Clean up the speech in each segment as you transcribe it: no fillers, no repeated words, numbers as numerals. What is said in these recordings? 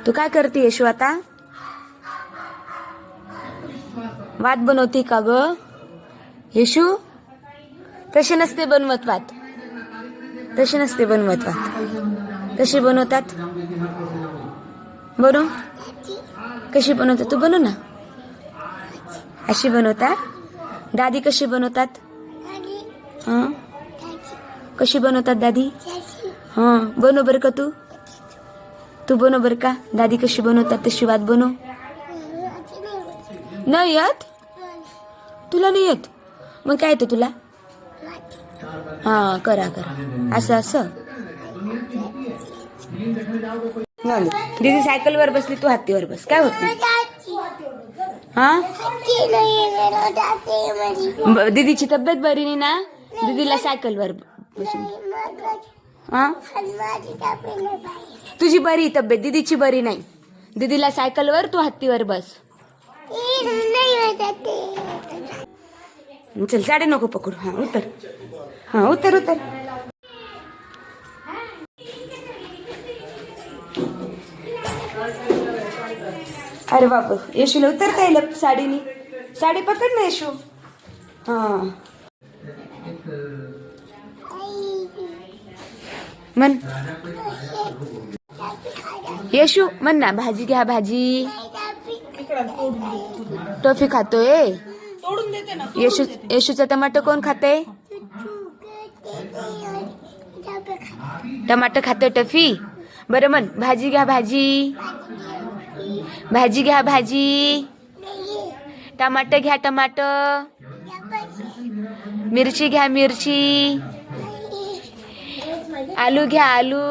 तू काय करते यशू आता? वात बनवते का ग यशू? तशी नसते बनवत वात, तशी नसते बनवत वात. कशी बनवतात? बनव. कशी बनवतात? तू बनव ना. अशी बनवतात. दादी कशी बनवतात? हा, कशी बनवतात दादी? हा, बनव बर का तू. तू बनव बर का. दादी कशी बनवतात तशी वात बनव. नाही येत तुला? नाही येत मग काय येतं तुला? हा, करा करा असं असं. दीदी सायकलवर बसली, तू हत्तीवर बस, काय होत नाही. हा, दीदीची तब्येत बरी नाही ना, दीदीला सायकलवर बसून. हा, तुझी बरी तब्येत, दीदीची बरी नाही. दीदीला सायकलवर, तू हत्तीवर बस. चल, साडे नको पकडू. हा उतर. हा उतर उतर. अरे बाप, येशूला उतरता येईल साडीनी. साडी पकड ना येशू. हा मन येशू, म्हण ना भाजी घ्या भाजी. टॉफी खातोय येशू. येशूचा टमाटर कोण खाते? टमाटर खातोय टफी. बरं म्हण भाजी घ्या भाजी. भाजी घ्या भाजी. टमाटर घ्या टमाटर. मिरची घ्या मिरची. आलू घ्या आलू.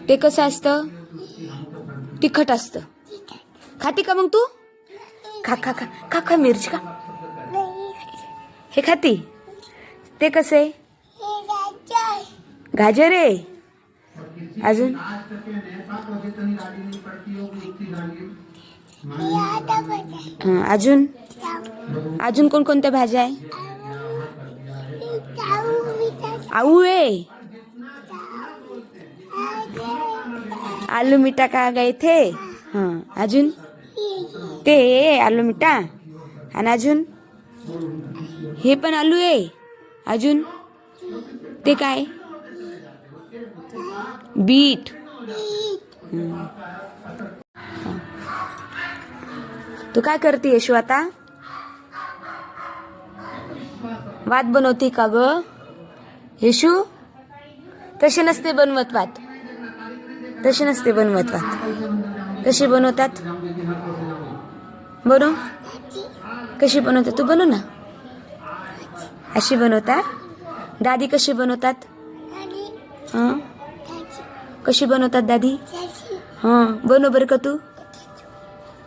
ते कसं असतं? तिखट असतं. खाते का मग तू? खा खा खा खा खा मिरची खा. हे खाती? ते कसं आहे? गाजर आहे. अजून अजून अजून कोणकोणत्या भाज्या आहे? आऊ आहे. आलू मिठा का गए थे. हाँ, अजून ते आलू मिठा. आणि अजून हे पण आलू आहे. अजून ते काय? बीट. तू काय करते येशू आता? वात बनवते का ग येशू? तशी नसते बनवत वात, तशी नसते बनवत वात. कशी बनवतात? बनव. कशी बनवतात? तू बनव ना. अशी बनवतात. दादी कशी बनवतात? हां, कशी बनवतात दादी? हां, बनव बरं का तू.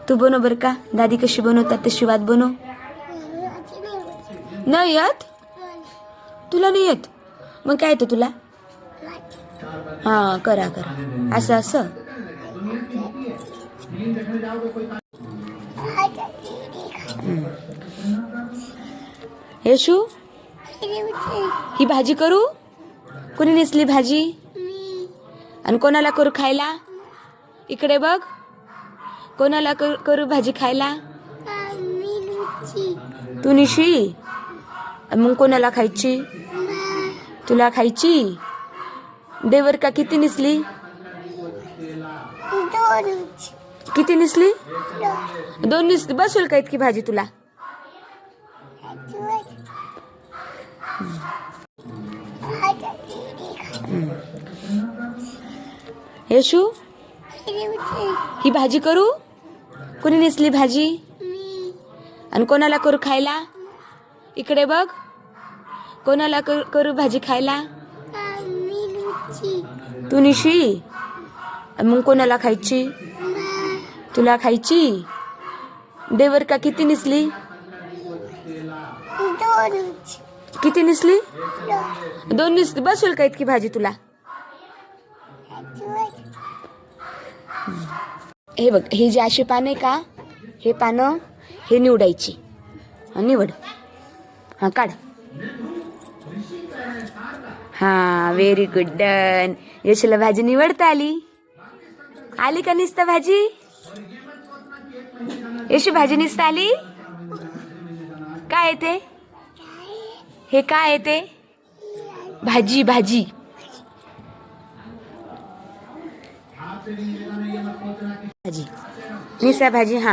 तू बनव बरं का. दादी कशी बनवतात तशी वात बनव. नाही येत तुला? नाही येत मग काय येतं तुला? हा, करा करा असं असं. येशू, ही भाजी करू? कोणी नेसली भाजी? आणि कोणाला करू खायला? इकडे बघ. कोणाला करू भाजी खायला? तू निशी. मग कोणाला खायची? तुला खायची. देवर का किती निसली? किती निसली? दोन निसली. बसेल का इतकी भाजी तुला? येशू, ही भाजी करू? कोणी नेसली भाजी? आणि कोणाला करू खायला? इकडे बघ. कोणाला करू भाजी खायला? तू निशी. मग कोणाला खायची? तुला खायची? देवर का किती निसली? किती निसली? 2 निसली. बसेल का इतकी भाजी तुला? हे बघ, हे जे अशी पानं आहे का, हे पानं हे निवडायची. निवड. हा, काढ. हा, व्हेरी गुड, डन. यशूला भाजी निवडता आली. आली का निसता भाजी? यशू भाजी निसता आली? काय येते? हे काय येते? भाजी भाजी. भाजी निसा भाजी. हा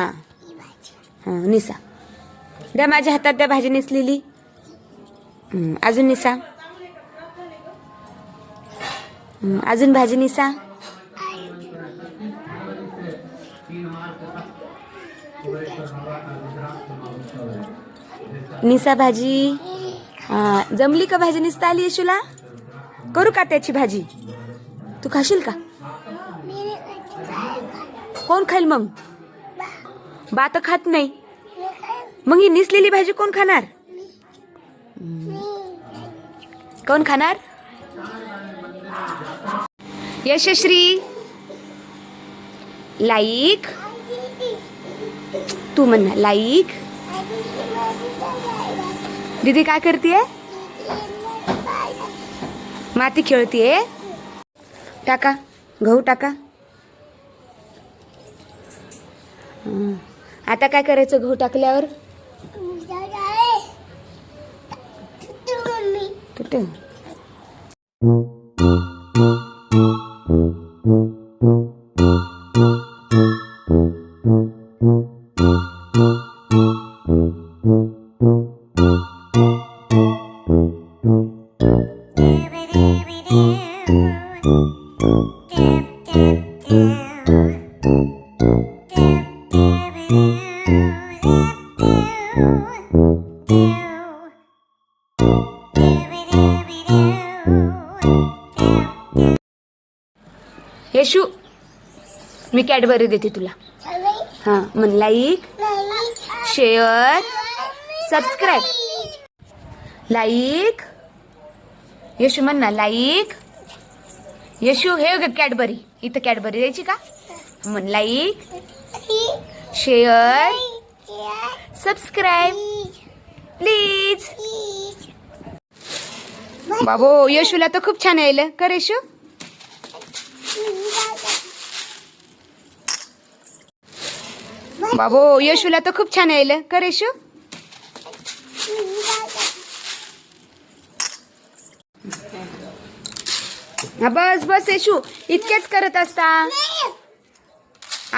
हा, निसा. द्या माझ्या हातात, द्या भाजी निसलेली. अजून निसा. अजून भाजी निसा. निसा भाजी. जमली का भाजी निसता आली यशूला? करू का त्याची भाजी? तू खाशील का? कोण खाईल मग? बा तर खात नाही. मग ही निसलेली भाजी कोण खाणार? कोण खाणार? यशश्री. लाईक. तू म्हण ना, लाईक. दीदी काय करतीये? माती खेळतीये. टाका गहू टाका. आता काय करायचं गहू टाकल्यावर? तुटे. यशू, मी कॅडबरी देते तुला. हा, म्हण like, share, subscribe. Like. Yeshu म्हण ना, लाईक. यशू, हे ग कॅडबरी. इथं कॅडबरी द्यायची का? म्हण लाईक, शेअर, सबस्क्राईब प्लीज. बाबो, यशूला तर खूप छान यायलं. कर यशू. बाबो, यशूला तर खूप छान यायलं. कर यशू. हा, बस बस यशू, इतकेच करत असता.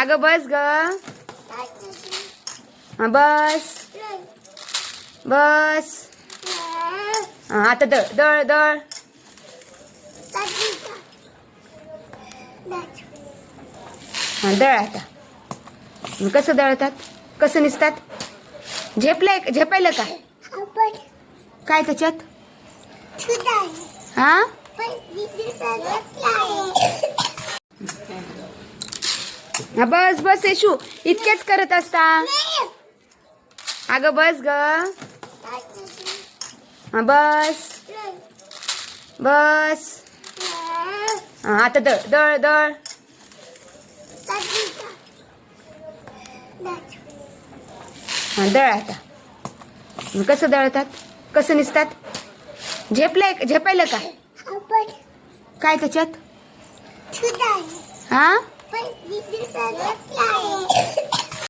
अगं बस ग. हा, बस बस. आता दळ दळ दळ. हा, दळ आता. कसं दळतात? कसं निसतात? झेपायलं का? काय त्याच्यात? हा, हा, बस बस यशू, इतकेच करत असता. अगं बस ग. हा, बस बस. हा, आता दळ दळ दळ. हा, दळ आता. कसं दळतात? कसं निसतात? झेपायलं का? काय त्याच्यात? हा,